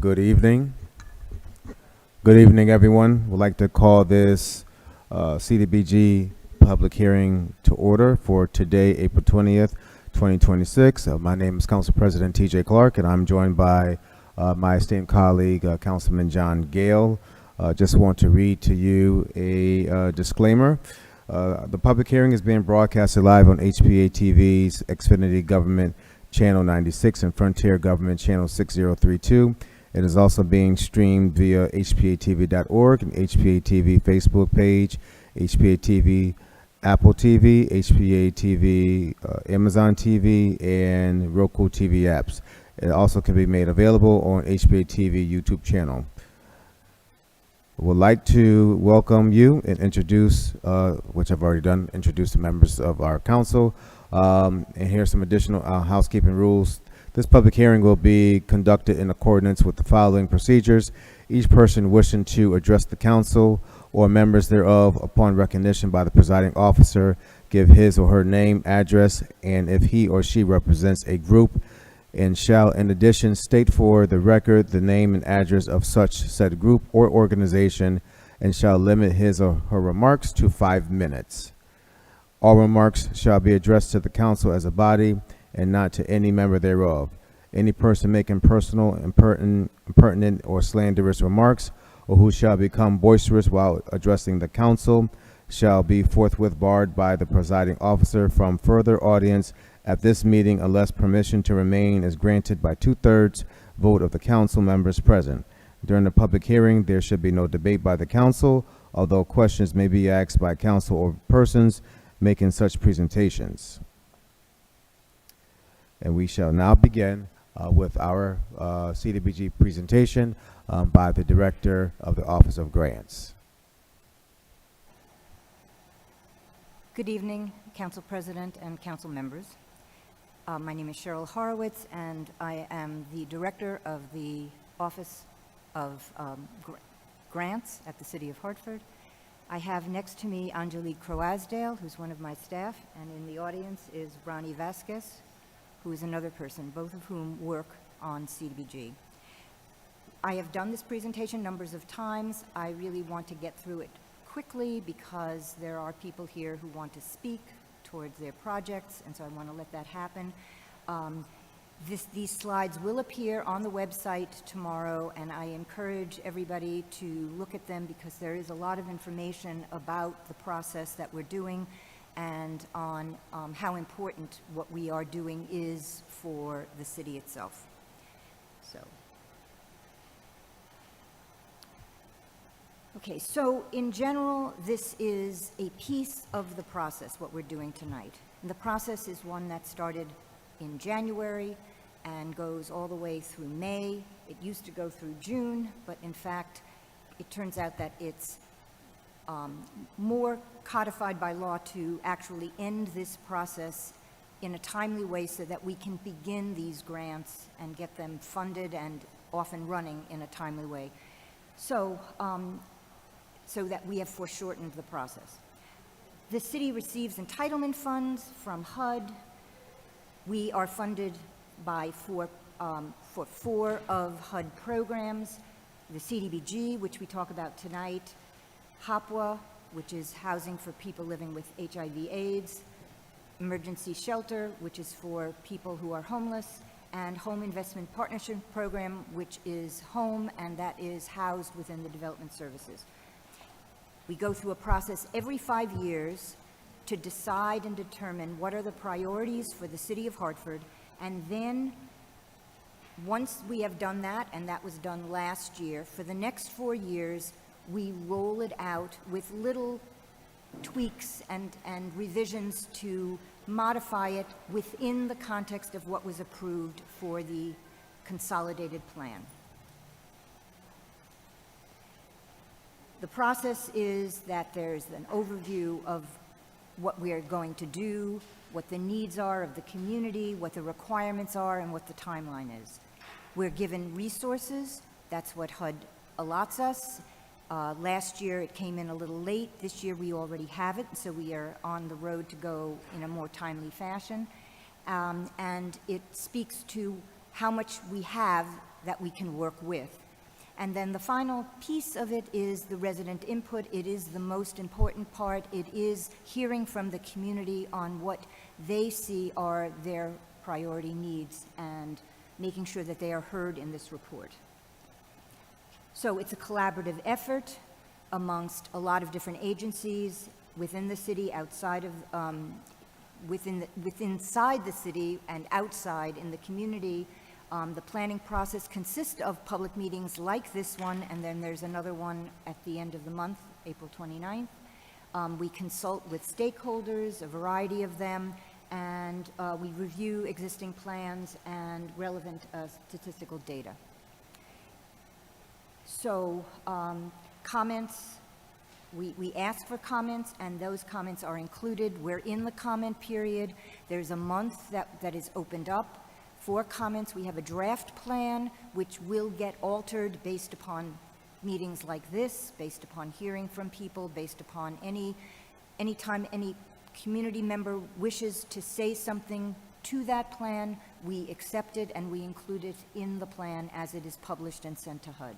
Good evening. Good evening, everyone. We'd like to call this CDBG public hearing to order for today, April 20th, 2026. My name is Council President T.J. Clark, and I'm joined by my esteemed colleague, Councilman John Gale. Just want to read to you a disclaimer. The public hearing is being broadcasted live on HPA-TV's Xfinity Government Channel 96 and Frontier Government Channel 6032. It is also being streamed via HPA-TV.org and HPA-TV Facebook page, HPA-TV Apple TV, HPA-TV Amazon TV, and Roku TV apps. It also can be made available on HPA-TV YouTube channel. Would like to welcome you and introduce, which I've already done, introduce the members of our council. And here's some additional housekeeping rules. This public hearing will be conducted in accordance with the following procedures. Each person wishing to address the council or members thereof upon recognition by the presiding officer give his or her name, address, and if he or she represents a group, and shall in addition state for the record the name and address of such said group or organization, and shall limit his or her remarks to 5 minutes. All remarks shall be addressed to the council as a body and not to any member thereof. Any person making personal, impertinent, or slanderous remarks, or who shall become boisterous while addressing the council, shall be forthwith barred by the presiding officer from further audience at this meeting unless permission to remain is granted by 2/3 vote of the council members present. During the public hearing, there should be no debate by the council, although questions may be asked by council or persons making such presentations. And we shall now begin with our CDBG presentation by the Director of the Office of Grants. Good evening, Council President and Council members. My name is Cheryl Horowitz, and I am the Director of the Office of Grants at the City of Hartford. I have next to me Angelique Croasdale, who's one of my staff, and in the audience is Ronnie Vasquez, who is another person, both of whom work on CDBG. I have done this presentation numbers of times. I really want to get through it quickly because there are people here who want to speak towards their projects, and so I want to let that happen. These slides will appear on the website tomorrow, and I encourage everybody to look at them because there is a lot of information about the process that we're doing and on how important what we are doing is for the city itself. Okay, so in general, this is a piece of the process, what we're doing tonight. And the process is one that started in January and goes all the way through May. It used to go through June, but in fact, it turns out that it's more codified by law to actually end this process in a timely way so that we can begin these grants and get them funded and off and running in a timely way. So that we have foreshortened the process. The city receives entitlement funds from HUD. We are funded by for 4 of HUD programs, the CDBG, which we talk about tonight, HPA, which is housing for people living with HIV/AIDS, emergency shelter, which is for people who are homeless, and Home Investment Partnership Program, which is home, and that is housed within the development services. We go through a process every 5 years to decide and determine what are the priorities for the city of Hartford, and then once we have done that, and that was done last year, for the next 4 years, we roll it out with little tweaks and revisions to modify it within the context of what was approved for the consolidated plan. The process is that there's an overview of what we are going to do, what the needs are of the community, what the requirements are, and what the timeline is. We're given resources. That's what HUD allots us. Last year it came in a little late. This year we already have it, so we are on the road to go in a more timely fashion. And it speaks to how much we have that we can work with. And then the final piece of it is the resident input. It is the most important part. It is hearing from the community on what they see are their priority needs and making sure that they are heard in this report. So it's a collaborative effort amongst a lot of different agencies within the city, outside of, inside the city and outside in the community. The planning process consists of public meetings like this one, and then there's another one at the end of the month, April 29th. We consult with stakeholders, a variety of them, and we review existing plans and relevant statistical data. So comments, we ask for comments, and those comments are included. We're in the comment period. There's a month that is opened up for comments. We have a draft plan which will get altered based upon meetings like this, based upon hearing from people, based upon any time any community member wishes to say something to that plan. We accept it and we include it in the plan as it is published and sent to HUD.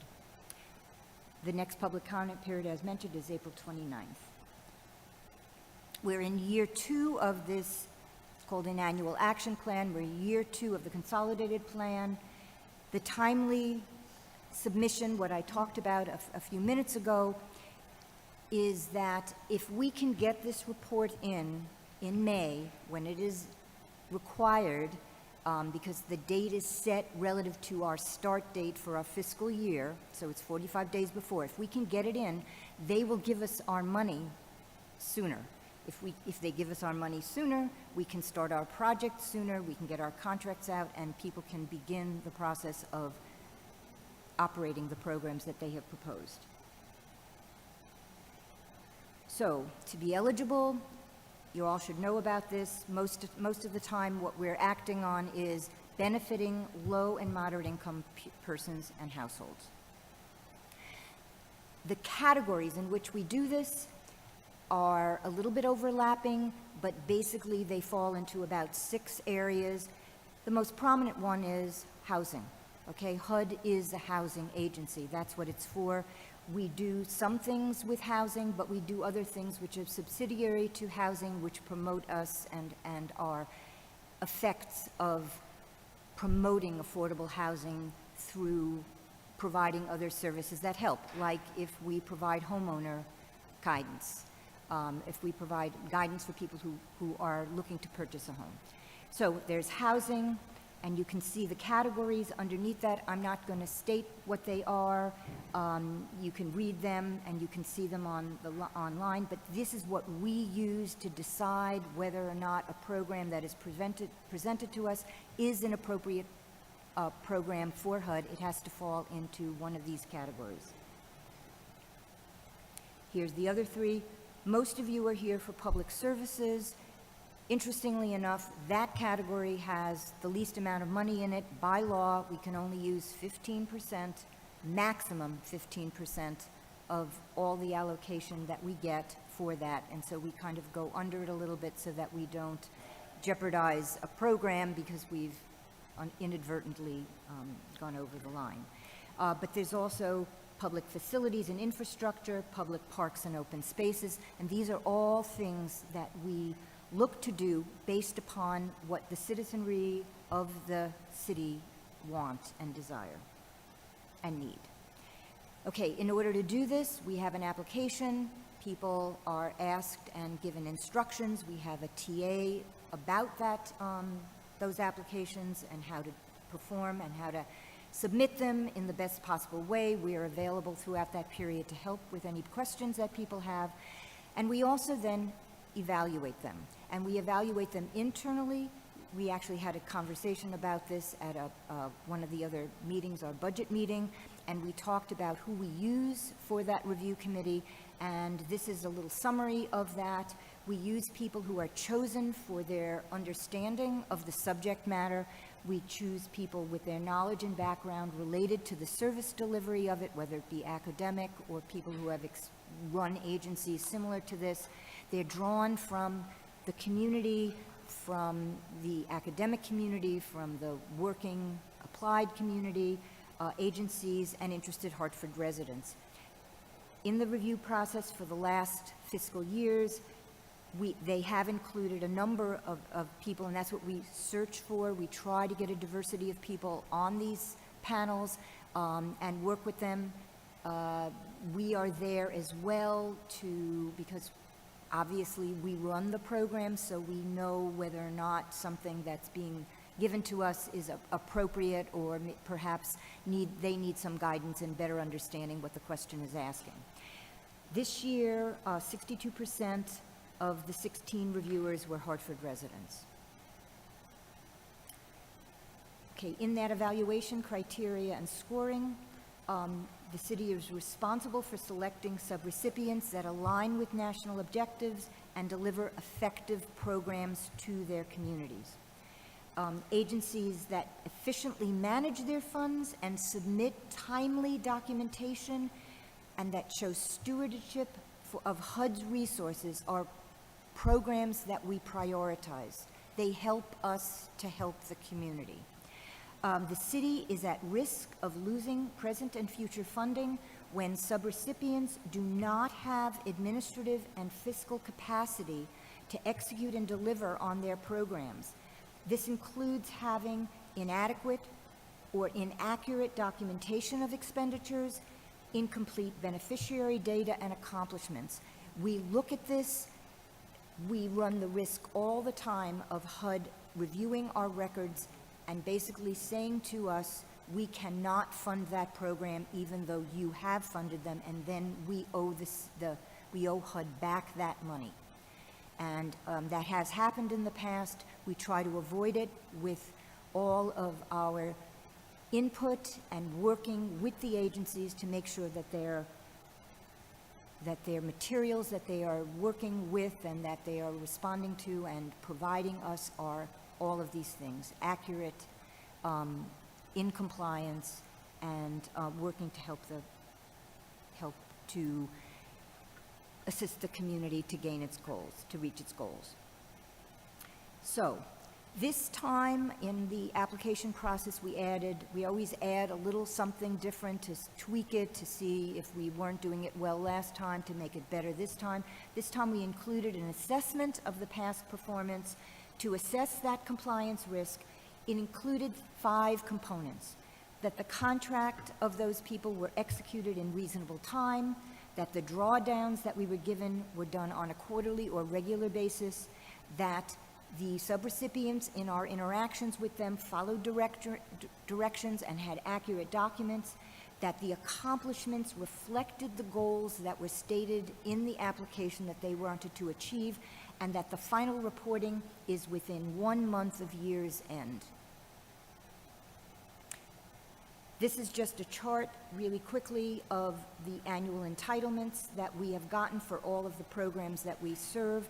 The next public comment period, as mentioned, is April 29th. We're in year 2 of this, it's called an annual action plan. We're in year 2 of the consolidated plan. The timely submission, what I talked about a few minutes ago, is that if we can get this report in May, when it is required, because the date is set relative to our start date for our fiscal year, so it's 45 days before. If we can get it in, they will give us our money sooner. If they give us our money sooner, we can start our project sooner, we can get our contracts out, and people can begin the process of operating the programs that they have proposed. So, to be eligible, you all should know about this. Most of the time, what we're acting on is benefiting low and moderate income persons and households. The categories in which we do this are a little bit overlapping, but basically they fall into about 6 areas. The most prominent one is housing. Okay, HUD is a housing agency. That's what it's for. We do some things with housing, but we do other things which are subsidiary to housing, which promote us and are effects of promoting affordable housing through providing other services that help, like if we provide homeowner guidance, if we provide guidance for people who are looking to purchase a home. So there's housing, and you can see the categories underneath that. I'm not going to state what they are. You can read them and you can see them online, but this is what we use to decide whether or not a program that is presented to us is an appropriate program for HUD. It has to fall into one of these categories. Here's the other 3. Most of you are here for public services. Interestingly enough, that category has the least amount of money in it. By law, we can only use 15%, maximum 15% of all the allocation that we get for that. And so we kind of go under it a little bit so that we don't jeopardize a program because we've inadvertently gone over the line. But there's also public facilities and infrastructure, public parks and open spaces, and these are all things that we look to do based upon what the citizenry of the city want and desire and need. Okay, in order to do this, we have an application. People are asked and given instructions. We have a TA about that, those applications and how to perform and how to submit them in the best possible way. We are available throughout that period to help with any questions that people have. And we also then evaluate them. And we evaluate them internally. We actually had a conversation about this at one of the other meetings, our budget meeting, and we talked about who we use for that review committee, and this is a little summary of that. We use people who are chosen for their understanding of the subject matter. We choose people with their knowledge and background related to the service delivery of it, whether it be academic or people who have run agencies similar to this. They're drawn from the community, from the academic community, from the working applied community, agencies, and interested Hartford residents. In the review process for the last fiscal years, they have included a number of people, and that's what we search for. We try to get a diversity of people on these panels and work with them. We are there as well because obviously we run the program, so we know whether or not something that's being given to us is appropriate, or perhaps they need some guidance and better understanding what the question is asking. This year, 62% of the 16 reviewers were Hartford residents. Okay, in that evaluation criteria and scoring, the city is responsible for selecting subrecipients that align with national objectives and deliver effective programs to their communities. Agencies that efficiently manage their funds and submit timely documentation and that show stewardship of HUD's resources are programs that we prioritize. They help us to help the community. The city is at risk of losing present and future funding when subrecipients do not have administrative and fiscal capacity to execute and deliver on their programs. This includes having inadequate or inaccurate documentation of expenditures, incomplete beneficiary data, and accomplishments. We look at this. We run the risk all the time of HUD reviewing our records and basically saying to us, we cannot fund that program even though you have funded them, and then we owe HUD back that money. And that has happened in the past. We try to avoid it with all of our input and working with the agencies to make sure that their materials that they are working with and that they are responding to and providing us are all of these things: accurate, in compliance, and working to help to assist the community to gain its goals, to reach its goals. So this time in the application process, we always add a little something different to tweak it, to see if we weren't doing it well last time, to make it better this time. This time we included an assessment of the past performance. To assess that compliance risk, it included 5 components: that the contract of those people were executed in reasonable time, that the drawdowns that we were given were done on a quarterly or regular basis, that the subrecipients in our interactions with them followed directions and had accurate documents, that the accomplishments reflected the goals that were stated in the application that they wanted to achieve, and that the final reporting is within 1 month of year's end. This is just a chart really quickly of the annual entitlements that we have gotten for all of the programs that we serve.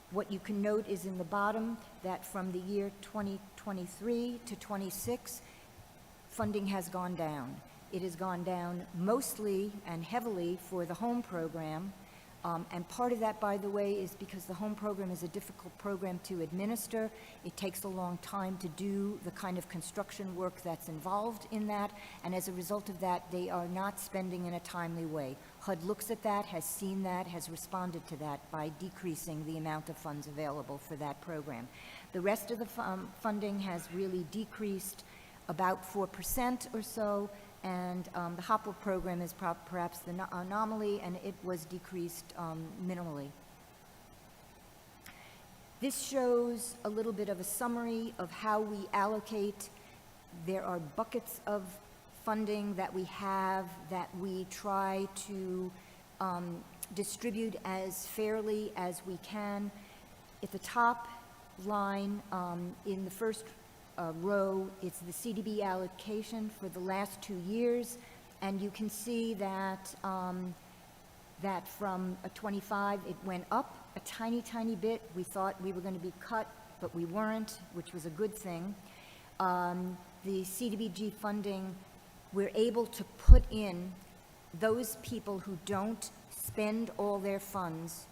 What you can note is in the bottom that from the year 2023 to 26, funding has gone down. It has gone down mostly and heavily for the home program. And part of that, by the way, is because the home program is a difficult program to administer. It takes a long time to do the kind of construction work that's involved in that, and as a result of that, they are not spending in a timely way. HUD looks at that, has seen that, has responded to that by decreasing the amount of funds available for that program. The rest of the funding has really decreased about 4% or so, and the HOPWA program is perhaps the anomaly, and it was decreased minimally. This shows a little bit of a summary of how we allocate. There are buckets of funding that we have that we try to distribute as fairly as we can. At the top line, in the first row, it's the CDB allocation for the last 2 years, and you can see that that from a 25 it went up a tiny bit. We thought we were going to be cut, but we weren't, which was a good thing. The CDBG funding, we're able to put in those people who don't spend all their funds.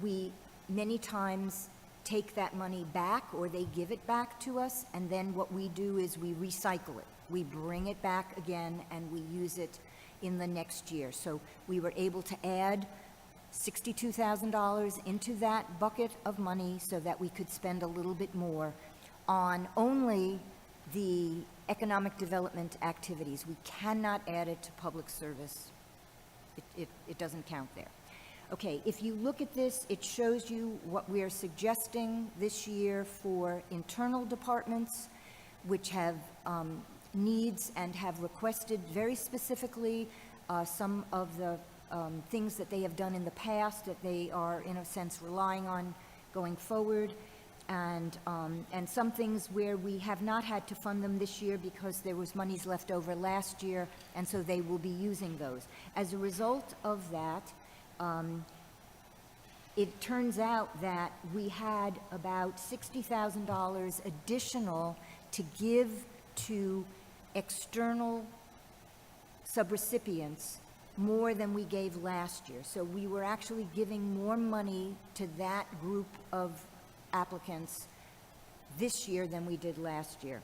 We many times take that money back, or they give it back to us, and then what we do is we recycle it. We bring it back again and we use it in the next year. So we were able to add $62,000 into that bucket of money so that we could spend a little bit more on only the economic development activities. We cannot add it to public service. It doesn't count there. Okay, if you look at this, it shows you what we are suggesting this year for internal departments, which have needs and have requested very specifically some of the things that they have done in the past that they are, in a sense, relying on going forward, and some things where we have not had to fund them this year because there was monies left over last year, and so they will be using those. As a result of that, it turns out that we had about $60,000 additional to give to external subrecipients, more than we gave last year. So we were actually giving more money to that group of applicants this year than we did last year.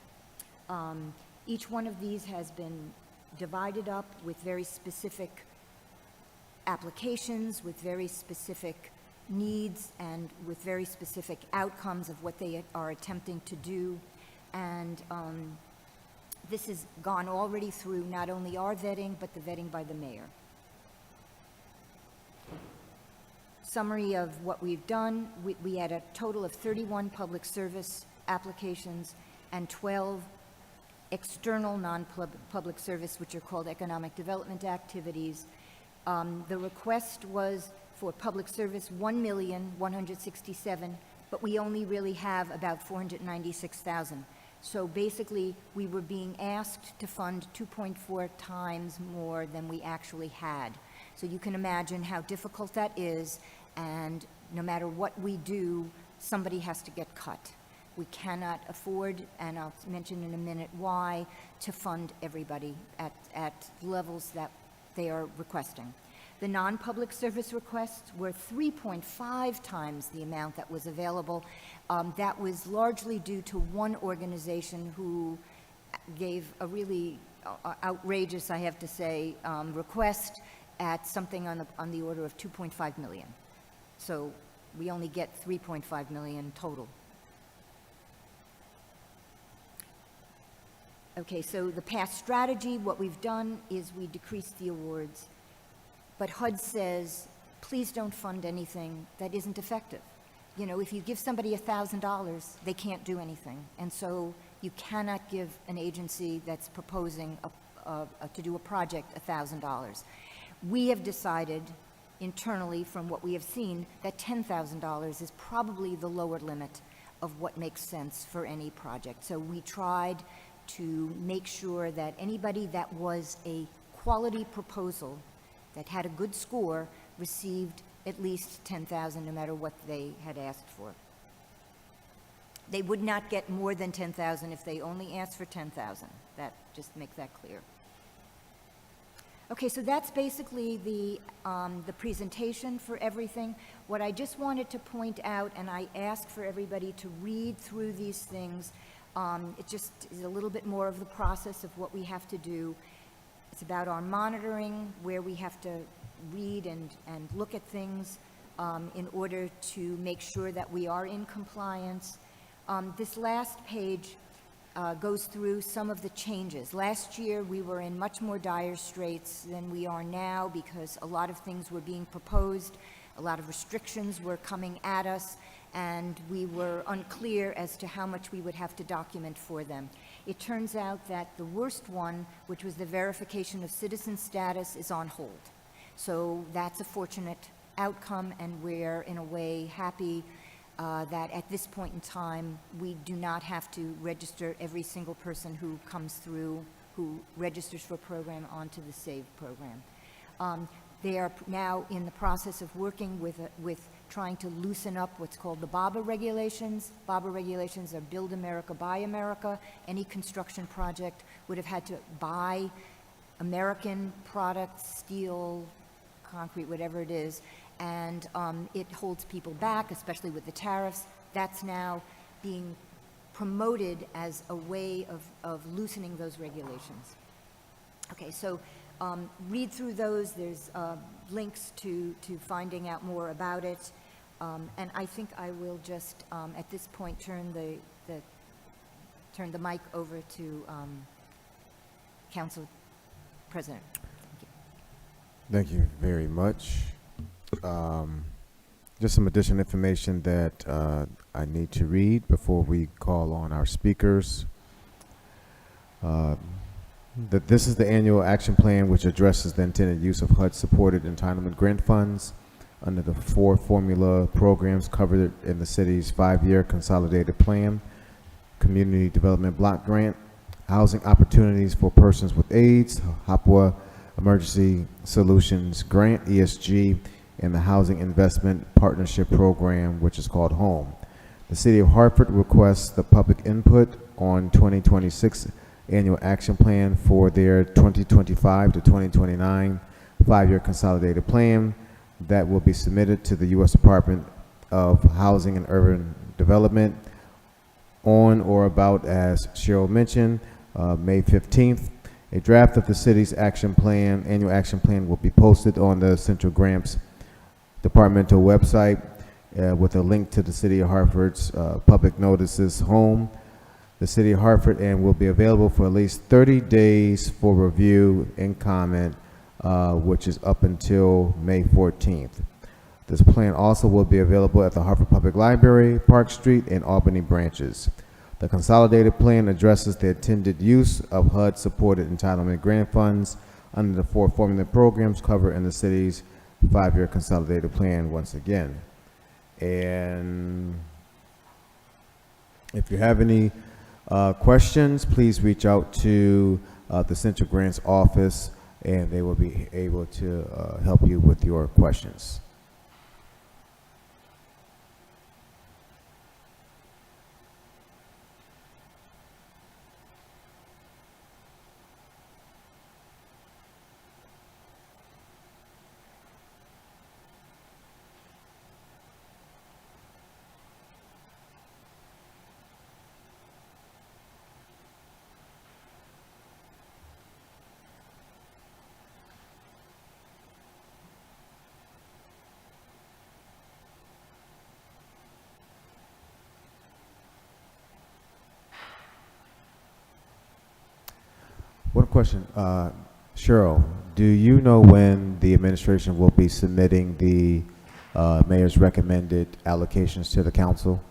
Each one of these has been divided up with very specific applications, with very specific needs, and with very specific outcomes of what they are attempting to do. And this has gone already through not only our vetting, but the vetting by the mayor. Summary of what we've done: we had a total of 31 public service applications and 12 external non-public service, which are called economic development activities. The request was for public service $1,167,000, but we only really have about $496,000. So basically, we were being asked to fund 2.4 times more than we actually had. So you can imagine how difficult that is, and no matter what we do, somebody has to get cut. We cannot afford, and I'll mention in a minute why, to fund everybody at levels that they are requesting. The non-public service requests were 3.5 times the amount that was available. That was largely due to one organization who gave a really outrageous, I have to say, request at something on the order of $2.5 million. So we only get $3.5 million total. Okay, so the past strategy, what we've done is we decreased the awards. But HUD says, please don't fund anything that isn't effective. You know, if you give somebody $1,000, they can't do anything. And so you cannot give an agency that's proposing to do a project $1,000. We have decided internally, from what we have seen, that $10,000 is probably the lower limit of what makes sense for any project. So we tried to make sure that anybody that was a quality proposal that had a good score received at least $10,000, no matter what they had asked for. They would not get more than $10,000 if they only asked for $10,000. That, just make that clear. Okay, so that's basically the presentation for everything. What I just wanted to point out, and I ask for everybody to read through these things, it just is a little bit more of the process of what we have to do. It's about our monitoring, where we have to read and look at things in order to make sure that we are in compliance. This last page goes through some of the changes. Last year, we were in much more dire straits than we are now because a lot of things were being proposed, a lot of restrictions were coming at us, and we were unclear as to how much we would have to document for them. It turns out that the worst one, which was the verification of citizen status, is on hold. So that's a fortunate outcome, and we're in a way happy that at this point in time, we do not have to register every single person who comes through, who registers for a program, onto the SAVE program. They are now in the process of working with trying to loosen up what's called the BABA regulations. BABA regulations are Build America, Buy America. Any construction project would have had to buy American products, steel, concrete, whatever it is, and it holds people back, especially with the tariffs. that's now being promoted as a way of loosening those regulations. Okay, so read through those. There's links to finding out more about it. And I think I will just, at this point, turn the mic over to Council President. Thank you very much. Just some additional information that I need to read before we call on our speakers. That this is the annual action plan which addresses the intended use of HUD-supported entitlement grant funds under the 4 formula programs covered in the city's 5-year consolidated plan, Community Development Block Grant, Housing Opportunities for Persons with AIDS, HPA Emergency Solutions Grant, ESG, and the Housing Investment Partnership Program, which is called HOME. The City of Hartford requests the public input on 2026 Annual Action Plan for their 2025 to 2029 5-year consolidated plan that will be submitted to the U.S. Department of Housing and Urban Development on or about, as Cheryl mentioned, May 15th. A draft of the city's action plan, annual action plan, will be posted on the Central Grants departmental website with a link to the City of Hartford's public notices home, the City of Hartford, and will be available for at least 30 days for review and comment, which is up until May 14th. This plan also will be available at the Hartford Public Library, Park Street, and Albany branches. The consolidated plan addresses the intended use of HUD-supported entitlement grant funds under the 4 formula programs covered in the city's 5-year consolidated plan once again. And if you have any questions, please reach out to the Central Grants office, and they will be able to help you with your questions. One question, Cheryl, do you know when the administration will be submitting the mayor's recommended allocations to the council?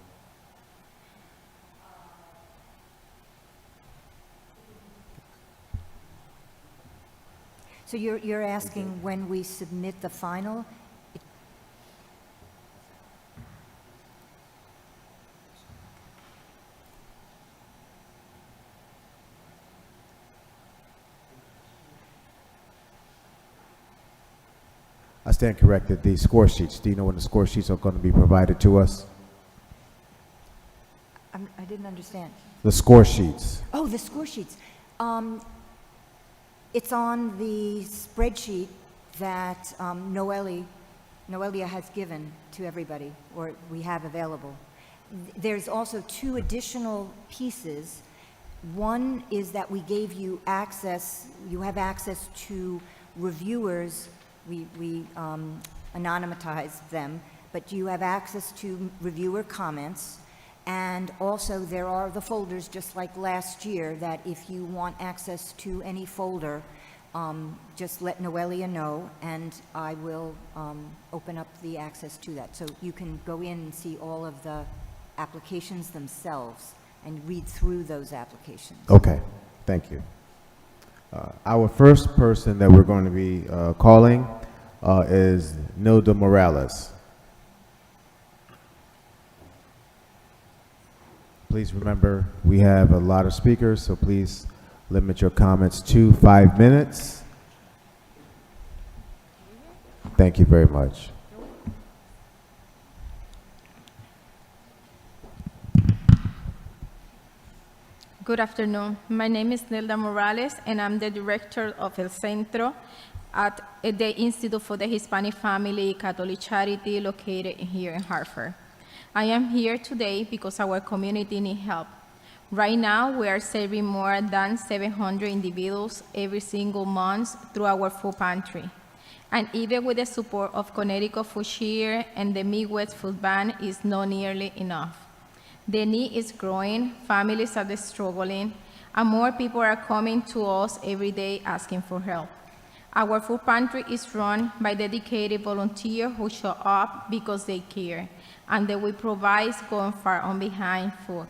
So you're asking when we submit the final? I stand corrected. The score sheets, do you know when the score sheets are going to be provided to us? I didn't understand. The score sheets. Oh, the score sheets. It's on the spreadsheet that Noelia has given to everybody, or we have available. There's also 2 additional pieces. One is that we gave you access, you have access to reviewers. We anonymatized them, but you have access to reviewer comments. And also there are the folders, just like last year, that if you want access to any folder, just let Noelia know, and I will open up the access to that. So you can go in and see all of the applications themselves and read through those applications. Okay, thank you. Our first person that we're going to be calling is Nilda Morales. Please remember, we have a lot of speakers, so please limit your comments to 5 minutes. Thank you very much. Good afternoon. My name is Nilda Morales, and I'm the director of El Centro at the Institute for the Hispanic Family Catholic Charity located here in Hartford. I am here today because our community needs help. Right now, we are serving more than 700 individuals every single month through our food pantry. And even with the support of Connecticut Food Share and the Midwest Food Bank, is not nearly enough. The need is growing, families are struggling, and more people are coming to us every day asking for help. Our food pantry is run by dedicated volunteers who show up because they care, and that we provide going far on behind food.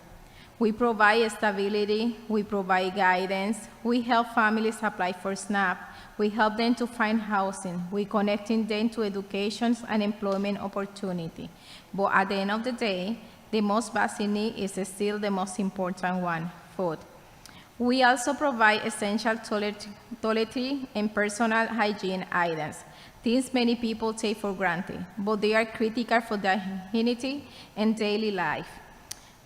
We provide stability, we provide guidance, we help families apply for SNAP, we help them to find housing, we connecting them to education and employment opportunity. But at the end of the day, the most basic need is still the most important one, food. We also provide essential toiletry and personal hygiene items, things many people take for granted, but they are critical for their hygiene and daily life.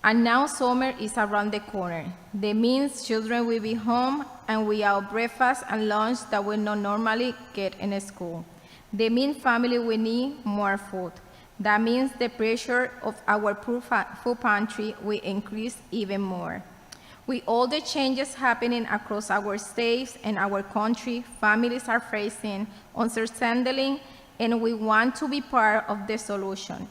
And now summer is around the corner. That means children will be home and we have breakfast and lunch that we not normally get in school. That means family will need more food. That means the pressure of our food pantry will increase even more. With all the changes happening across our states and our country, families are facing uncertainty, and we want to be part of the solution.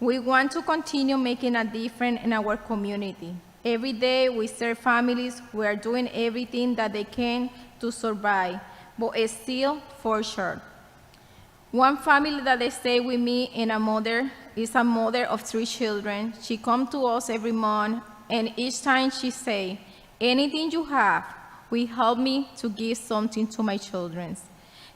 We want to continue making a difference in our community. Every day we serve families who are doing everything that they can to survive, but it's still for sure. One family that they stay with me and is a mother of 3 children. She comes to us every month, and each time she say, anything you have will help me to give something to my children.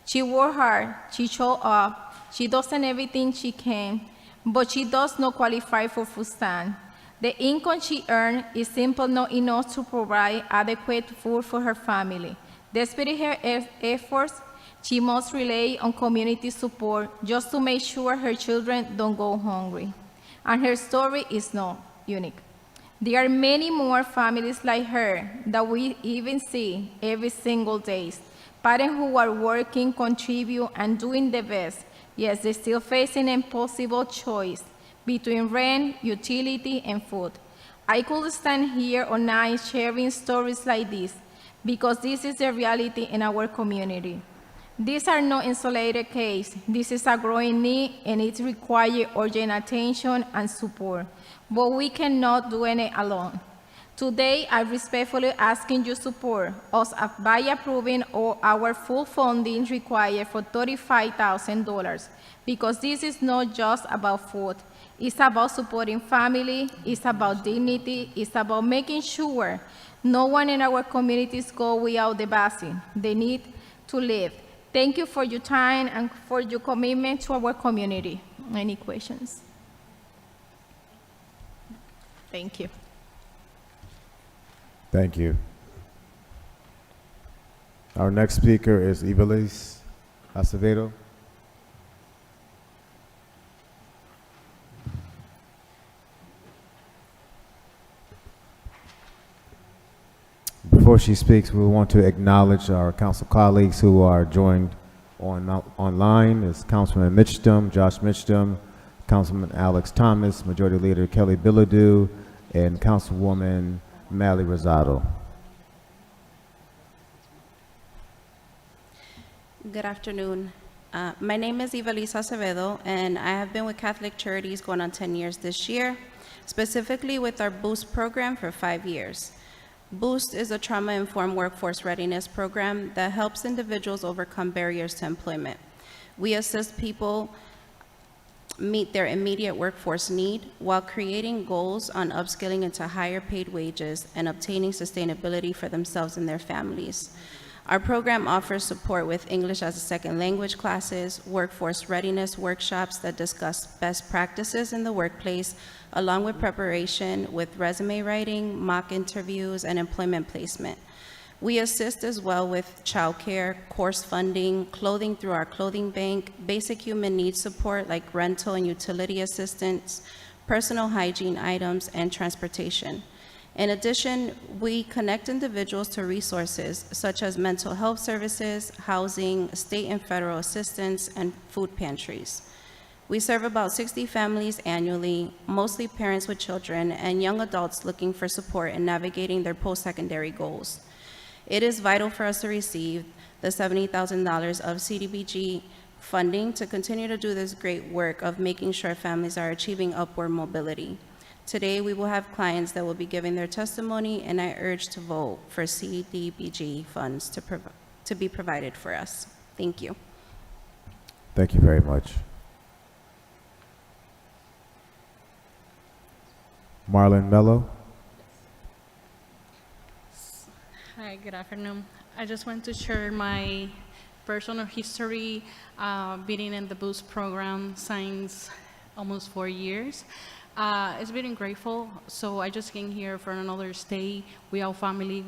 She works hard, she shows up, she does everything she can, but she does not qualify for food stamp. The income she earns is simply not enough to provide adequate food for her family. Despite her efforts, she must rely on community support just to make sure her children don't go hungry. And her story is not unique. There are many more families like her that we even see every single day. Parents who are working, contribute, and doing the best, yes, they're still facing an impossible choice between rent, utility, and food. I could stand here all night sharing stories like this because this is the reality in our community. These are not isolated cases. This is a growing need, and it requires urgent attention and support. But we cannot do it alone. Today, I respectfully asking you support us by approving our full funding required for $35,000, because this is not just about food. It's about supporting family, it's about dignity, it's about making sure no one in our communities go without the basic they need to live. Thank you for your time and for your commitment to our community. Any questions? Thank you. Thank you. Our next speaker is Ivelisse Acevedo. Before she speaks, we want to acknowledge our council colleagues who are joined online. It's Councilman Mitchum, Josh Mitchum, Councilman Alex Thomas, Majority Leader Kelly Bilodeau, and Councilwoman Mally Rosado. Good afternoon. My name is Ivelisse Acevedo, and I have been with Catholic Charities going on 10 years this year, specifically with our BOOST program for 5 years. BOOST is a trauma-informed workforce readiness program that helps individuals overcome barriers to employment. We assist people meet their immediate workforce need while creating goals on upskilling into higher paid wages and obtaining sustainability for themselves and their families. Our program offers support with English as a second language classes, workforce readiness workshops that discuss best practices in the workplace, along with preparation with resume writing, mock interviews, and employment placement. We assist as well with childcare, course funding, clothing through our clothing bank, basic human needs support like rental and utility assistance, personal hygiene items, and transportation. In addition, we connect individuals to resources such as mental health services, housing, state and federal assistance, and food pantries. We serve about 60 families annually, mostly parents with children and young adults looking for support in navigating their post-secondary goals. It is vital for us to receive the $70,000 of CDBG funding to continue to do this great work of making sure families are achieving upward mobility. Today, we will have clients that will be giving their testimony, and I urge to vote for CDBG funds to be provided for us. Thank you. Thank you very much. Marlon Mello. Hi, good afternoon. I just want to share my personal history being in the Boost program since almost 4 years. It's been grateful. So I just came here for another stay. We all family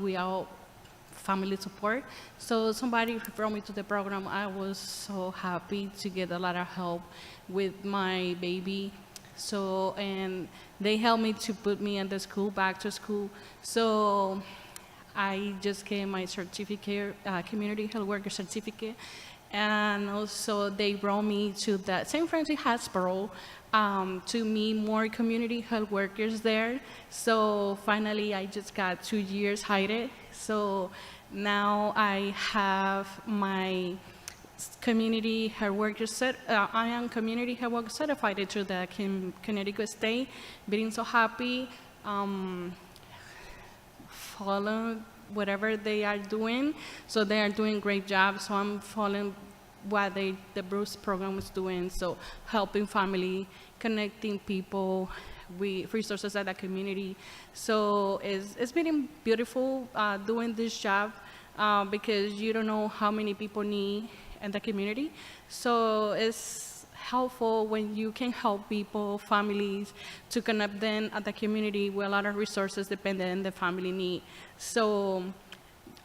support. So somebody brought me to the program. I was so happy to get a lot of help with my baby. So, and they helped me to put me in the school, back to school. So I just get my certificate, community health worker certificate. And also they brought me to the St. Francis Hospital to meet more community health workers there. So finally I just got 2 years hired. So now I have my community health worker I am community health worker certified through the Connecticut State. Being so happy, follow whatever they are doing. So they are doing a great job. So I'm following what the Bruce program is doing. So helping family, connecting people with resources at the community. So it's been beautiful doing this job because you don't know how many people need in the community. So it's helpful when you can help people, families, to connect them at the community with a lot of resources depending on the family need. So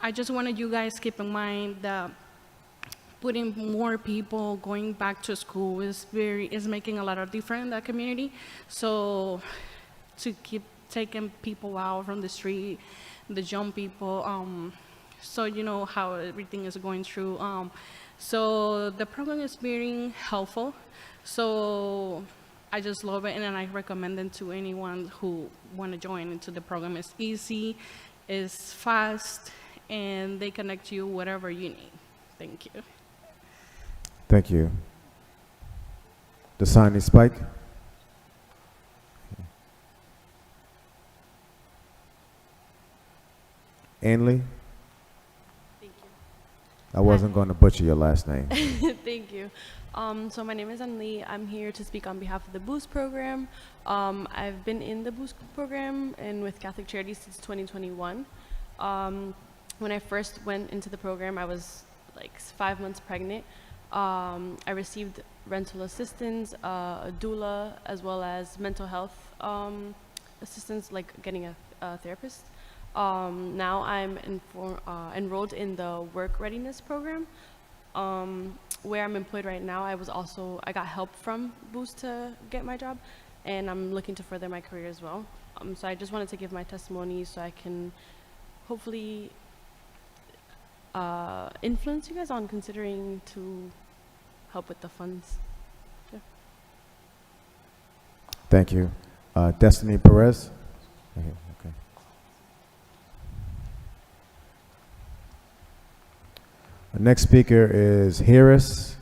I just wanted you guys keep in mind that putting more people going back to school is making a lot of difference in that community. So to keep taking people out from the street, the young people, so you know how everything is going through. So the program is very helpful. So I just love it, and I recommend it to anyone who want to join into the program. It's easy, it's fast, and they connect you whatever you need. Thank you. Thank you. Dasani Spike. Anley. Thank you. I wasn't going to butcher your last name. Thank you. So my name is Anli. I'm here to speak on behalf of the Boost program. I've been in the Boost program and with Catholic Charities since 2021. When I first went into the program, I was like 5 months pregnant. I received rental assistance, a doula, as well as mental health assistance, like getting a therapist. Now I'm enrolled in the work readiness program. Where I'm employed right now, I got help from Boost to get my job, and I'm looking to further my career as well. So I just wanted to give my testimony so I can hopefully influence you guys on considering to help with the funds. Yeah. Thank you. Destiny Perez. Okay. The next speaker is Harris.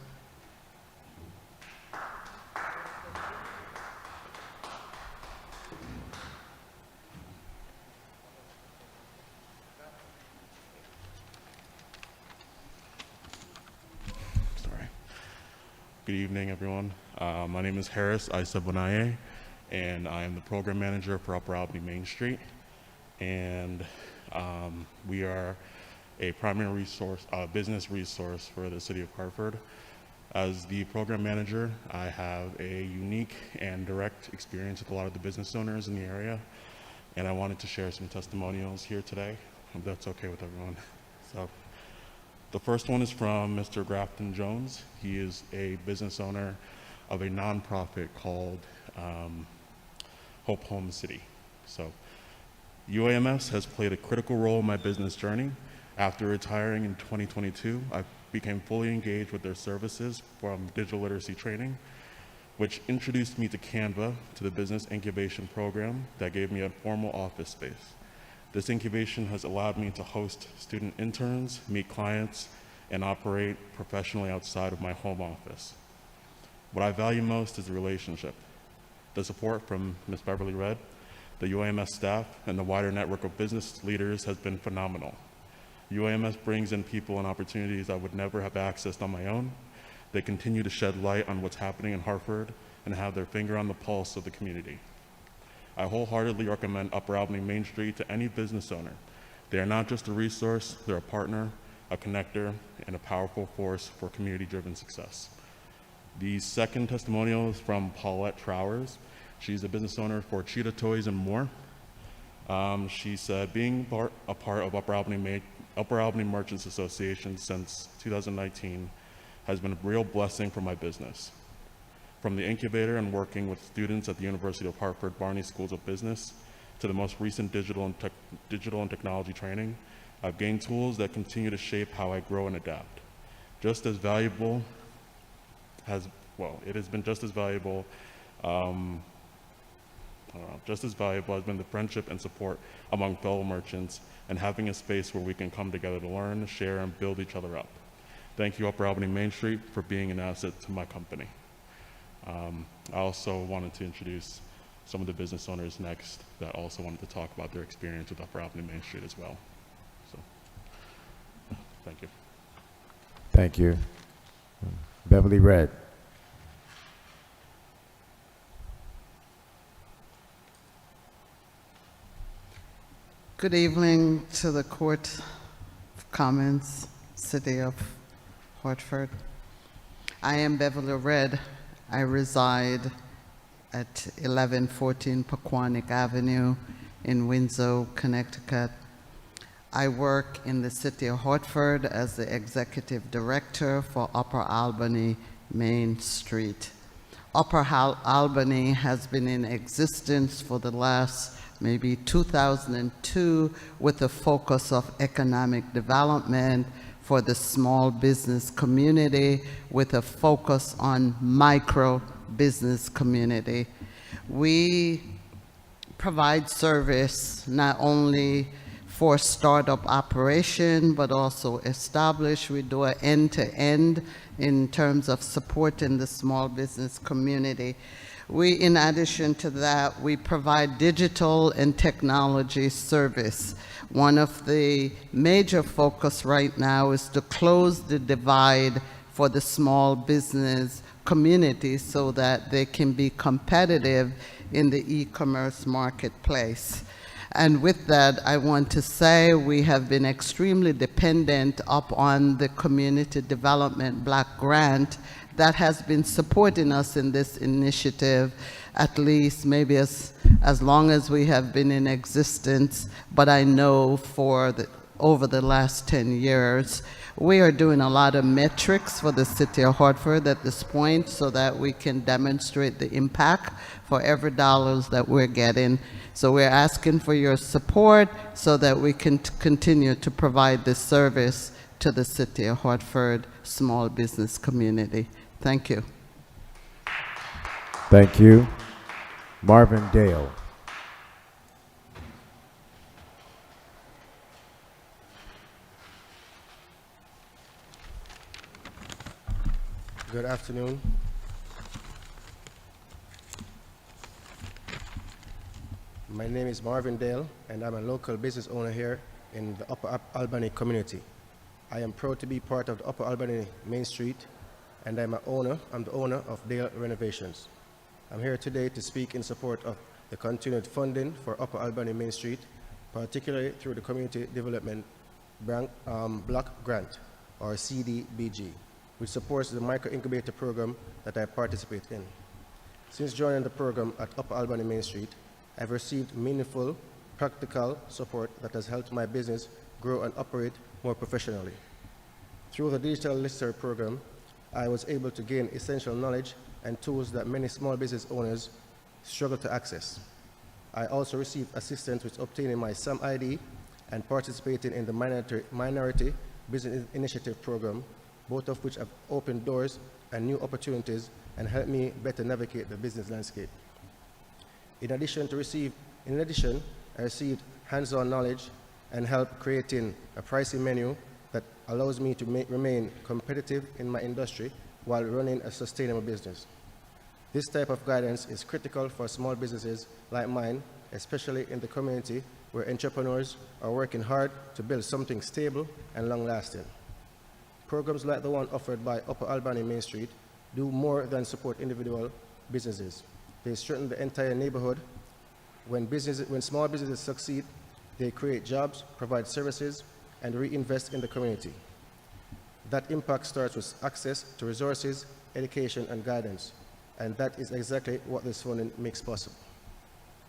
Good evening, everyone. My name is Harris Aisabonaye, and I am the program manager for Upper Albany Main Street. And we are a primary resource, business resource for the city of Hartford. As the program manager, I have a unique and direct experience with a lot of the business owners in the area, and I wanted to share some testimonials here today, if that's okay with everyone. So, the first one is from Mr. Grafton Jones. He is a business owner of a nonprofit called Hope Home City. So UAMS has played a critical role in my business journey. After retiring in 2022, I became fully engaged with their services from digital literacy training, which introduced me to Canva, to the business incubation program that gave me a formal office space. This incubation has allowed me to host student interns, meet clients, and operate professionally outside of my home office. What I value most is the relationship. The support from Ms. Beverly Red, the UAMS staff, and the wider network of business leaders has been phenomenal. UAMS brings in people and opportunities I would never have accessed on my own. They continue to shed light on what's happening in Hartford and have their finger on the pulse of the community. I wholeheartedly recommend Upper Albany Main Street to any business owner. They are not just a resource, they're a partner, a connector, and a powerful force for community-driven success. The second testimonial is from Paulette Trowers. She's a business owner for Cheetah Toys and more. She said, being a part of Upper Albany Merchants Association since 2019 has been a real blessing for my business. From the incubator and working with students at the University of Hartford Barney Schools of Business to the most recent digital and technology training, I've gained tools that continue to shape how I grow and adapt. Just as valuable it has been just as valuable has been the friendship and support among fellow merchants and having a space where we can come together to learn, share, and build each other up. Thank you, Upper Albany Main Street, for being an asset to my company. I also wanted to introduce some of the business owners next that also wanted to talk about their experience with Upper Albany Main Street as well. So, thank you. Thank you. Beverly Red. Good evening to the Court of Commons, City of Hartford. I am Beverly Red. I reside at 1114 Pequannock Avenue in Windsor, Connecticut. I work in the City of Hartford as the Executive Director for Upper Albany Main Street. Upper Albany has been in existence for the last maybe 2002 with a focus of economic development for the small business community with a focus on micro business community. We provide service not only for startup operation, but also establish. We do an end-to-end in terms of supporting the small business community. In addition to that, we provide digital and technology service. One of the major focus right now is to close the divide for the small business community so that they can be competitive in the e-commerce marketplace. And with that, I want to say we have been extremely dependent upon the Community Development Block Grant that has been supporting us in this initiative, at least maybe as long as we have been in existence, but I know over the last 10 years. We are doing a lot of metrics for the City of Hartford at this point so that we can demonstrate the impact for every dollars that we're getting. So we're asking for your support so that we can continue to provide this service to the City of Hartford small business community. Thank you. Thank you. Marvin Dale. Good afternoon. My name is Marvin Dale, and I'm a local business owner here in the Upper Albany community. I am proud to be part of the Upper Albany Main Street, and I'm the owner of Dale Renovations. I'm here today to speak in support of the continued funding for Upper Albany Main Street, particularly through the Community Development Block Grant, or CDBG, which supports the micro incubator program that I participate in. Since joining the program at Upper Albany Main Street, I've received meaningful, practical support that has helped my business grow and operate more professionally. Through the digital listserv program, I was able to gain essential knowledge and tools that many small business owners struggle to access. I also received assistance with obtaining my SAM ID and participating in the Minority Business Initiative program, both of which have opened doors and new opportunities and helped me better navigate the business landscape. In addition, I received hands-on knowledge and help creating a pricing menu that allows me to remain competitive in my industry while running a sustainable business. This type of guidance is critical for small businesses like mine, especially in the community where entrepreneurs are working hard to build something stable and long-lasting. Programs like the one offered by Upper Albany Main Street do more than support individual businesses. They strengthen the entire neighborhood. When small businesses succeed, they create jobs, provide services, and reinvest in the community. That impact starts with access to resources, education, and guidance, and that is exactly what this funding makes possible.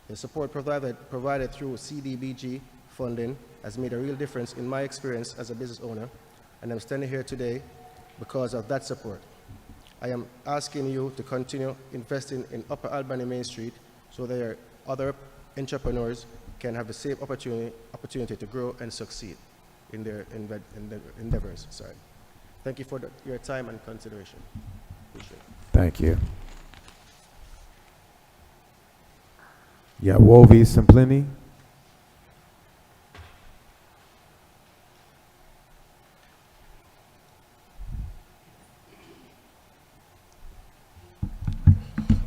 The support provided through CDBG funding has made a real difference in my experience as a business owner, and I'm standing here today because of that support. I am asking you to continue investing in Upper Albany Main Street so that other entrepreneurs can have the same opportunity to grow and succeed in their endeavors. Sorry. Thank you for your time and consideration. Appreciate it. Thank you. Yawovi Simplini.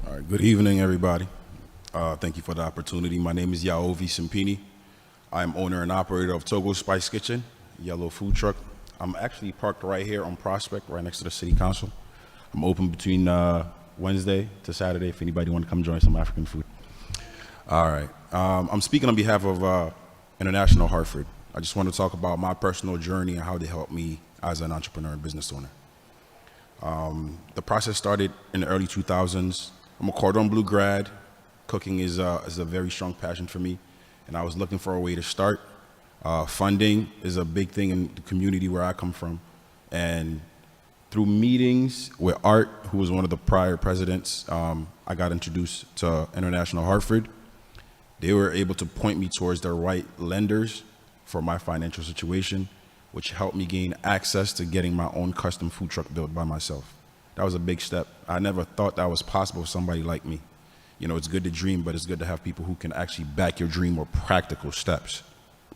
All right, good evening, everybody. Thank you for the opportunity. My name is Yaovi Simpini. I'm owner and operator of Togo Spice Kitchen, yellow food truck. I'm actually parked right here on Prospect, right next to the City Council. I'm open between Wednesday to Saturday if anybody want to come join some African food. All right. I'm speaking on behalf of International Hartford. I just want to talk about my personal journey and how they helped me as an entrepreneur and business owner. The process started in the early 2000s. I'm a cordon bleu grad. Cooking is a very strong passion for me, and I was looking for a way to start. Funding is a big thing in the community where I come from, and through meetings with Art, who was one of the prior presidents, I got introduced to International Hartford. They were able to point me towards the right lenders for my financial situation, which helped me gain access to getting my own custom food truck built by myself. That was a big step. I never thought that was possible for somebody like me. You know, it's good to dream, but it's good to have people who can actually back your dream with practical steps.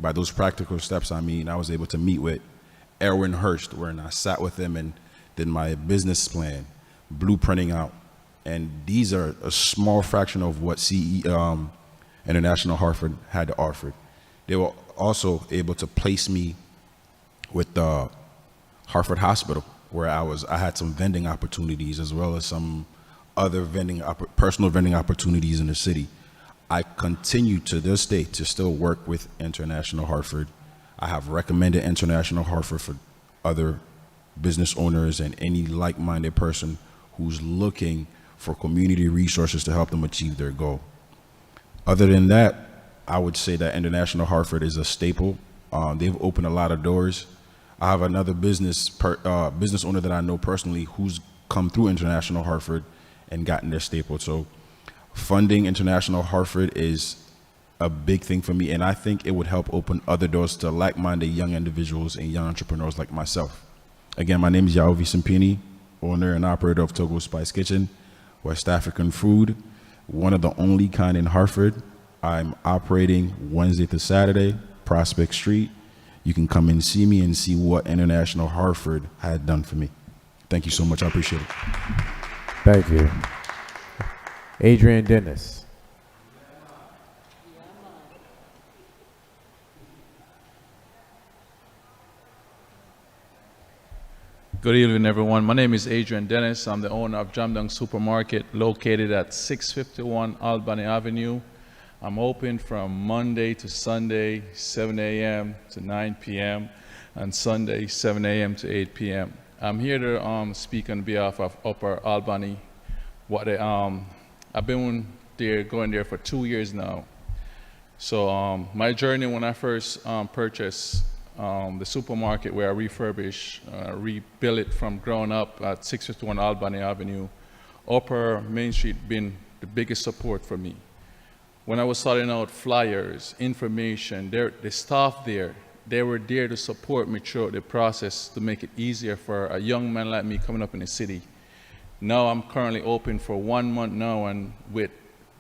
By those practical steps, I mean, I was able to meet with Erwin Hurst, where I sat with him and did my business plan, blueprinting out. And these are a small fraction of what International Hartford had to offer. They were also able to place me with the Hartford Hospital, where I had some vending opportunities as well as some other personal vending opportunities in the city. I continue to this day to still work with International Hartford. I have recommended International Hartford for other business owners and any like-minded person who's looking for community resources to help them achieve their goal. Other than that, I would say that International Hartford is a staple. They've opened a lot of doors. I have another business owner that I know personally who's come through International Hartford and gotten their staple. So funding International Hartford is a big thing for me, and I think it would help open other doors to like-minded young individuals and young entrepreneurs like myself. Again, my name is Yaovi Simpini, owner and operator of Togo Spice Kitchen, West African food, one of the only kind in Hartford. I'm operating Wednesday to Saturday, Prospect Street. You can come and see me and see what International Hartford had done for me. Thank you so much. I appreciate it. Thank you. Adrian Dennis. Good evening, everyone. My name is Adrian Dennis. I'm the owner of Jamdang Supermarket located at 651 Albany Avenue. I'm open from Monday to Sunday, 7 a.m. to 9 p.m., and Sunday, 7 a.m. to 8 p.m. I'm here to speak on behalf of Upper Albany. I've been going there for 2 years now. So my journey when I first purchased the supermarket where I rebuilt it from ground up at 651 Albany Avenue, Upper Main Street been the biggest support for me. When I was starting out, flyers, information, the staff there, they were there to support me throughout the process to make it easier for a young man like me coming up in the city. Now I'm currently open for 1 month now, and with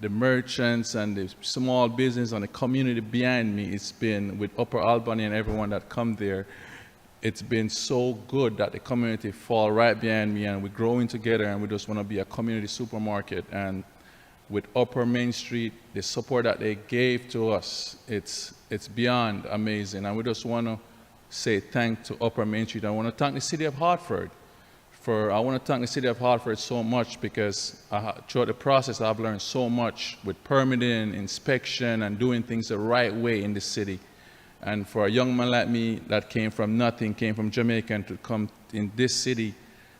the merchants and the small business and the community behind me, it's been with Upper Albany and everyone that come there, it's been so good that the community fall right behind me, and we're growing together, and we just want to be a community supermarket. And with Upper Main Street, the support that they gave to us, it's beyond amazing. And we just want to say thanks to Upper Main Street. I want to thank the city of Hartford. I want to thank the city of Hartford so much, because throughout the process I've learned so much with permitting, inspection, and doing things the right way in the city. And for a young man like me that came from nothing, came from Jamaica, and to come in this city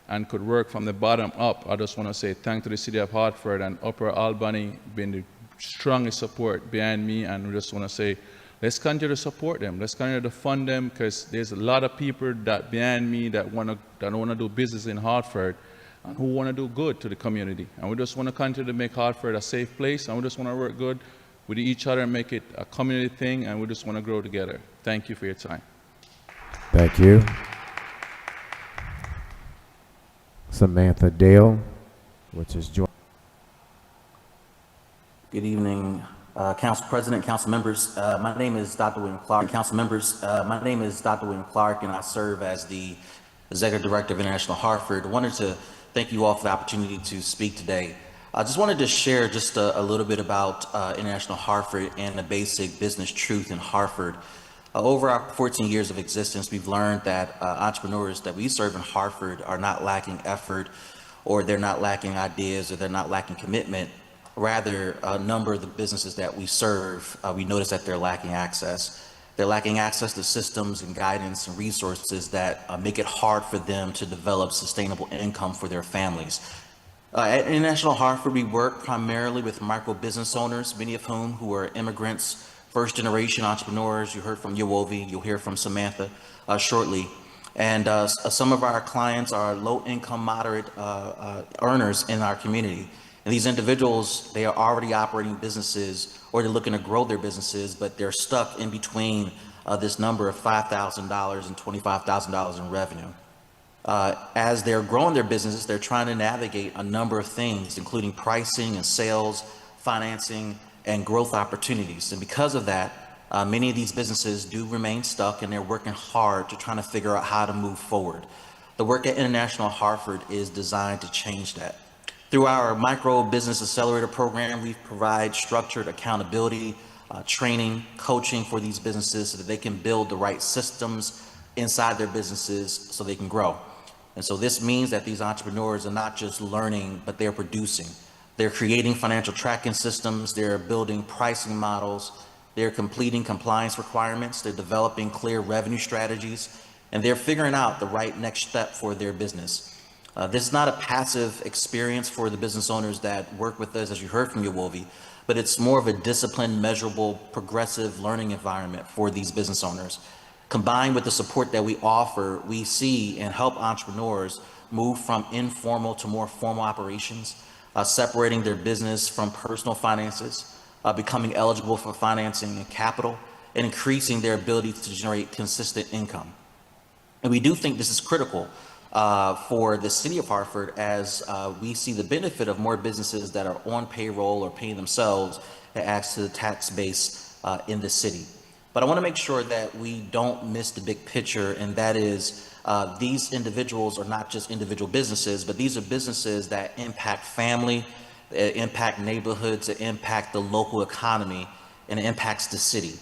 and could work from the bottom up, I just want to say thanks to the city of Hartford and Upper Albany being the strongest support behind me. And we just want to say, let's continue to support them. Let's continue to fund them, because there's a lot of people that behind me that want to do business in Hartford and who want to do good to the community. And we just want to continue to make Hartford a safe place, and we just want to work good with each other and make it a community thing, and we just want to grow together. Thank you for your time. Thank you. Samantha Dale, which is joining. Good evening, Council President, Council members. My name is Dr. William Clark. Council members, my name is Dr. William Clark, and I serve as the Executive Director of International Hartford. I wanted to thank you all for the opportunity to speak today. I just wanted to share just a little bit about International Hartford and the basic business truth in Hartford. Over our 14 years of existence, we've learned that entrepreneurs that we serve in Hartford are not lacking effort, or they're not lacking ideas, or they're not lacking commitment. Rather, a number of the businesses that we serve, we notice that they're lacking access. They're lacking access to systems and guidance and resources that make it hard for them to develop sustainable income for their families. At International Hartford, we work primarily with micro business owners, many of whom who are immigrants, first-generation entrepreneurs. You heard from Yowovi, you'll hear from Samantha shortly. And some of our clients are low-income, moderate earners in our community. And these individuals, they are already operating businesses, or they're looking to grow their businesses, but they're stuck in between this number of $5,000 and $25,000 in revenue. As they're growing their businesses, they're trying to navigate a number of things, including pricing and sales, financing, and growth opportunities. And because of that, many of these businesses do remain stuck, and they're working hard to try to figure out how to move forward. The work at International Hartford is designed to change that. Through our Micro Business Accelerator program, we provide structured accountability, training, coaching for these businesses so that they can build the right systems inside their businesses so they can grow. And so this means that these entrepreneurs are not just learning, but they're producing. They're creating financial tracking systems, they're building pricing models, they're completing compliance requirements, they're developing clear revenue strategies, and they're figuring out the right next step for their business. This is not a passive experience for the business owners that work with us, as you heard from Yowovi, but it's more of a disciplined, measurable, progressive learning environment for these business owners. Combined with the support that we offer, we see and help entrepreneurs move from informal to more formal operations, separating their business from personal finances, becoming eligible for financing and capital, and increasing their ability to generate consistent income. And we do think this is critical for the city of Hartford, as we see the benefit of more businesses that are on payroll or paying themselves that adds to the tax base in the city. But I want to make sure that we don't miss the big picture, and that is these individuals are not just individual businesses, but these are businesses that impact family, impact neighborhoods, that impact the local economy, and it impacts the city.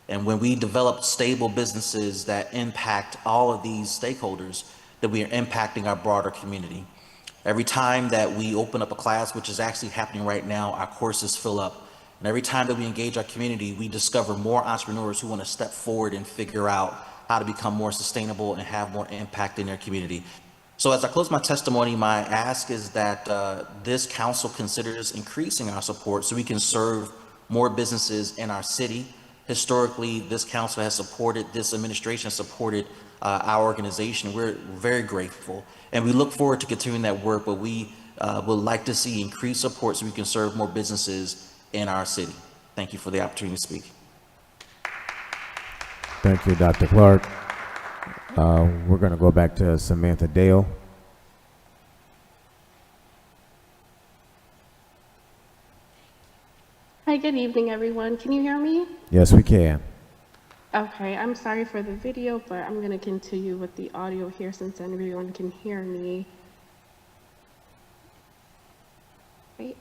And when we develop stable businesses that impact all of these stakeholders, that we are impacting our broader community. Every time that we open up a class, which is actually happening right now, our courses fill up. And every time that we engage our community, we discover more entrepreneurs who want to step forward and figure out how to become more sustainable and have more impact in their community. So as I close my testimony, my ask is that this council considers increasing our support so we can serve more businesses in our city. Historically, this council has supported, this administration has supported our organization. We're very grateful, and we look forward to continuing that work, but we would like to see increased support so we can serve more businesses in our city. Thank you for the opportunity to speak. Thank you, Dr. Clark. We're going to go back to Samantha Dale. good evening, everyone. Can you hear me? Yes, we can. Okay, I'm sorry for the video, but I'm going to continue with the audio here since everyone can hear me. Right.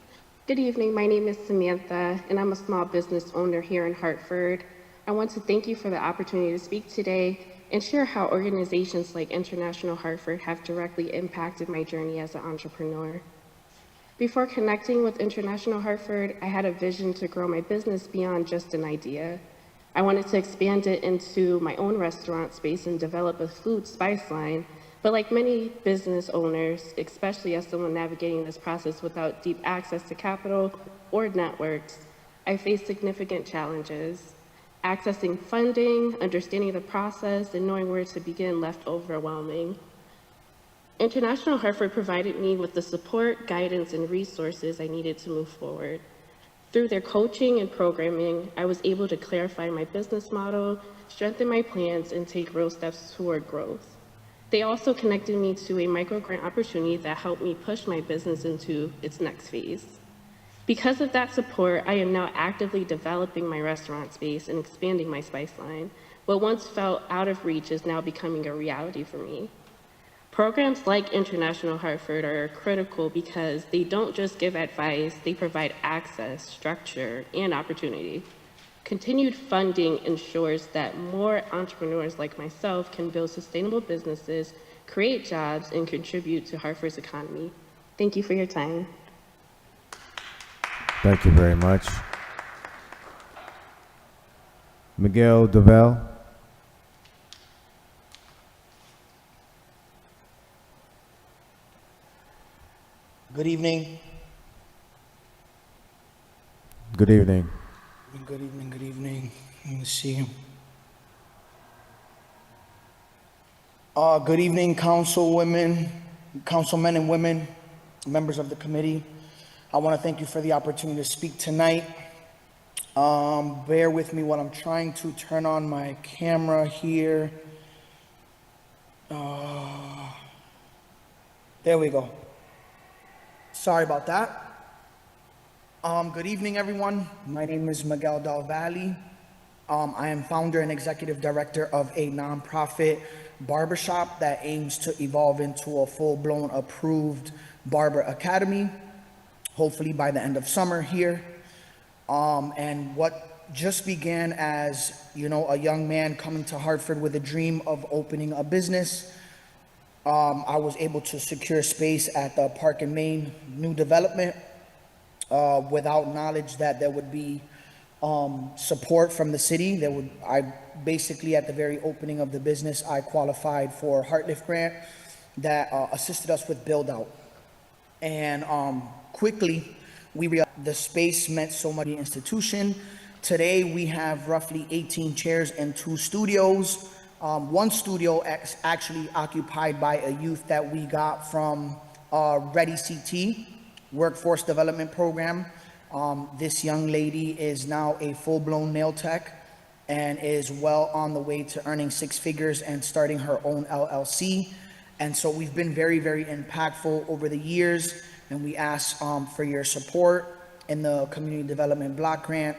Good evening, my name is Samantha, and I'm a small business owner here in Hartford. I want to thank you for the opportunity to speak today and share how organizations like International Hartford have directly impacted my journey as an entrepreneur. Before connecting with International Hartford, I had a vision to grow my business beyond just an idea. I wanted to expand it into my own restaurant space and develop a food spice line. But like many business owners, especially as someone navigating this process without deep access to capital or networks, I faced significant challenges. Accessing funding, understanding the process, and knowing where to begin left overwhelming. International Hartford provided me with the support, guidance, and resources I needed to move forward. Through their coaching and programming, I was able to clarify my business model, strengthen my plans, and take real steps toward growth. They also connected me to a microgrant opportunity that helped me push my business into its next phase. Because of that support, I am now actively developing my restaurant space and expanding my spice line. What once felt out of reach is now becoming a reality for me. Programs like International Hartford are critical because they don't just give advice, they provide access, structure, and opportunity. Continued funding ensures that more entrepreneurs like myself can build sustainable businesses, create jobs, and contribute to Hartford's economy. Thank you for your time. Thank you very much. Miguel Devel. Good evening. Good evening. Good evening, good evening. Let me see. Good evening, councilmen and women, members of the committee. I want to thank you for the opportunity to speak tonight. Bear with me while I'm trying to turn on my camera here. There we go. Sorry about that. Good evening, everyone. My name is Miguel Del Valle. I am founder and executive director of a nonprofit barbershop that aims to evolve into a full-blown approved barber academy, hopefully by the end of summer here. And what just began as, a young man coming to Hartford with a dream of opening a business, I was able to secure space at the Park and Main new development without knowledge that there would be support from the city. Basically at the very opening of the business, I qualified for a Heartlift grant that assisted us with build out. And quickly, we realized the space meant so much to the institution. Today, we have roughly 18 chairs and 2 studios. One studio actually occupied by a youth that we got from Ready CT, Workforce Development Program. This young lady is now a full-blown nail tech and is well on the way to earning 6 figures and starting her own LLC. And so we've been very, very impactful over the years, and we ask for your support in the Community Development Block Grant,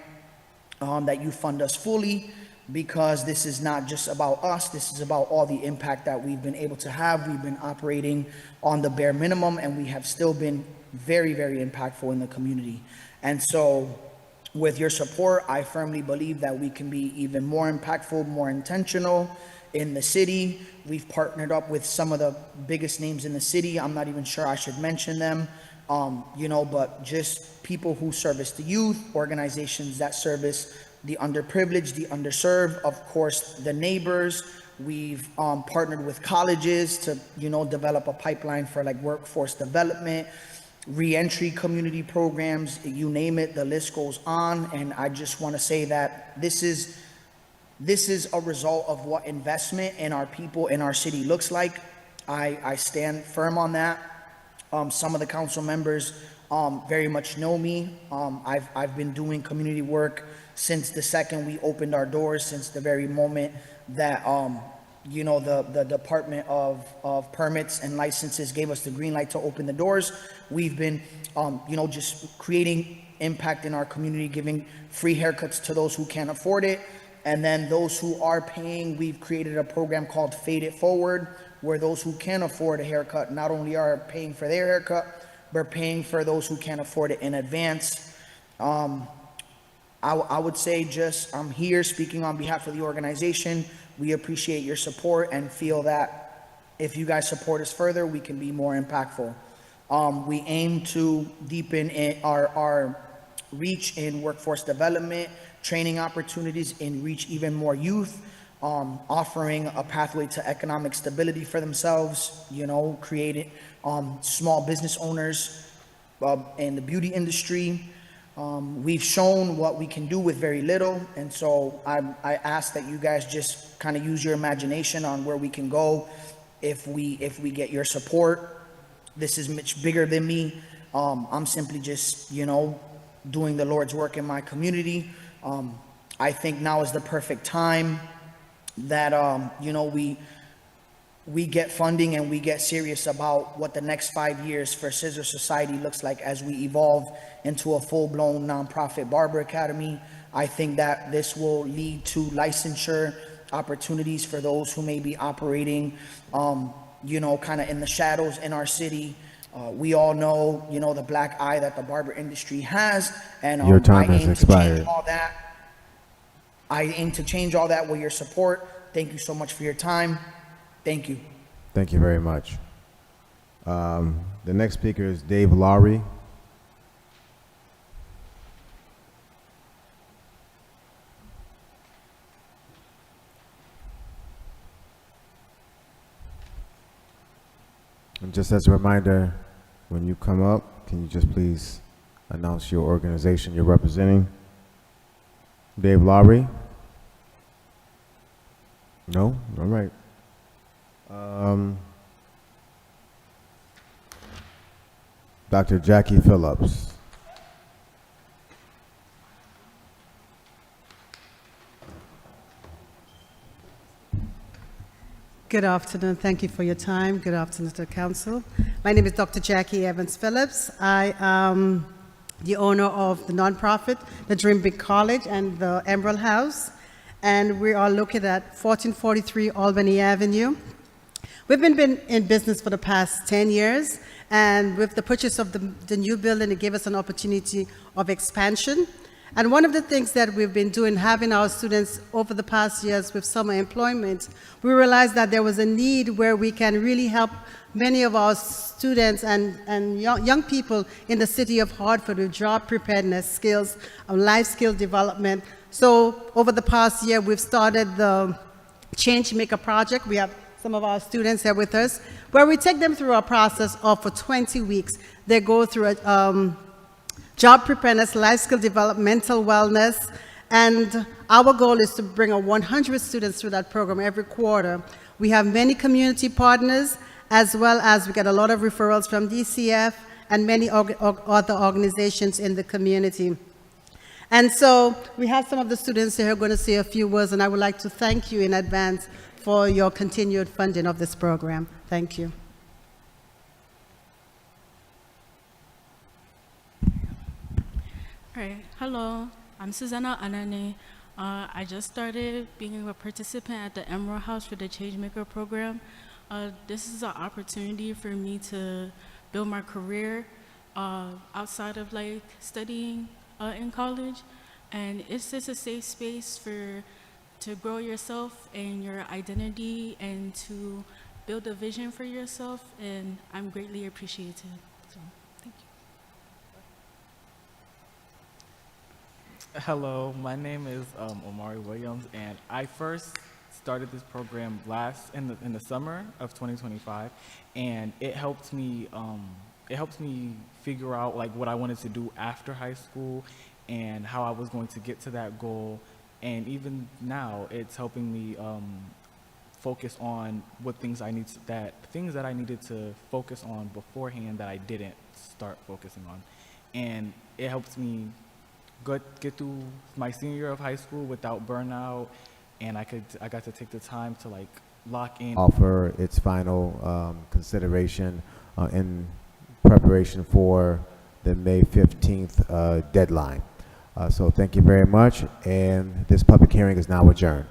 that you fund us fully, because this is not just about us, this is about all the impact that we've been able to have. We've been operating on the bare minimum, and we have still been very, very impactful in the community. And so with your support, I firmly believe that we can be even more impactful, more intentional in the city. We've partnered up with some of the biggest names in the city. I'm not even sure I should mention them, but just people who service the youth, organizations that service the underprivileged, the underserved, of course, the neighbors. We've partnered with colleges to, develop a pipeline for like workforce development, reentry community programs, you name it, the list goes on. And I just want to say that this is a result of what investment in our people in our city looks like. I stand firm on that. Some of the council members very much know me. I've been doing community work since the second we opened our doors, since the very moment that the Department of Permits and Licenses gave us the green light to open the doors. We've been just creating impact in our community, giving free haircuts to those who can't afford it. And then those who are paying, we've created a program called Fade It Forward, where those who can afford a haircut not only are paying for their haircut, but paying for those who can't afford it in advance. I would say just, I'm here speaking on behalf of the organization. We appreciate your support and feel that if you guys support us further, we can be more impactful. We aim to deepen our reach in workforce development, training opportunities, and reach even more youth, offering a pathway to economic stability for themselves, creating small business owners in the beauty industry. We've shown what we can do with very little, and so I ask that you guys just kind of use your imagination on where we can go if we get your support. This is much bigger than me. I'm simply just, doing the Lord's work in my community. I think now is the perfect time that, we get funding and we get serious about what the next 5 years for Scissor Society looks like as we evolve into a full-blown nonprofit barber academy. I think that this will lead to licensure opportunities for those who may be operating, kind of in the shadows in our city. We all know, the black eye that the barber industry has, and Your time I has aim expired. to change all that. I aim to change all that with your support. Thank you so much for your time. Thank you. Thank you very much. The next speaker is Dave Lowry. And just as a reminder, when you come up, can you just please announce your organization you're representing? Dave Lowry? No? All right. Dr. Jackie Phillips. Good afternoon. Thank you for your time. Good afternoon to the council. My name is Dr. Jackie Evans Phillips. I am the owner of the nonprofit, the Dream Big College and the Emerald House, and we are located at 1443 Albany Avenue. We've been in business for the past 10 years, and with the purchase of the new building, it gave us an opportunity of expansion. And one of the things that we've been doing, having our students over the past years with summer employment, we realized that there was a need where we can really help many of our students and young people in the city of Hartford with job preparedness skills, life skill development. So over the past year, we've started the Change Maker Project. We have some of our students here with us, where we take them through a process of for 20 weeks. They go through a job preparedness, life skill development, mental wellness, and our goal is to bring 100 students through that program every quarter. We have many community partners, as well as we get a lot of referrals from DCF and many other organizations in the community. And so we have some of the students here who are going to say a few words, and I would like to thank you in advance for your continued funding of this program. Thank you. All right, hello, I'm Susanna Anane. I just started being a participant at the Emerald House for the Changemaker program. This is an opportunity for me to build my career outside of studying in college, and it's just a safe space to grow yourself and your identity and to build a vision for yourself, and I'm greatly appreciated. So, thank you. Hello, my name is Omari Williams, and I first started this program in the summer of 2025, and it helped me figure out what I wanted to do after high school and how I was going to get to that goal. And even now, it's helping me focus on things that I needed to focus on beforehand that I didn't start focusing on, and it helps me get through my senior year of high school without burnout, and I got to take the time to lock in. Offer its final consideration in preparation for the May 15th deadline. So thank you very much, and this public hearing is now adjourned.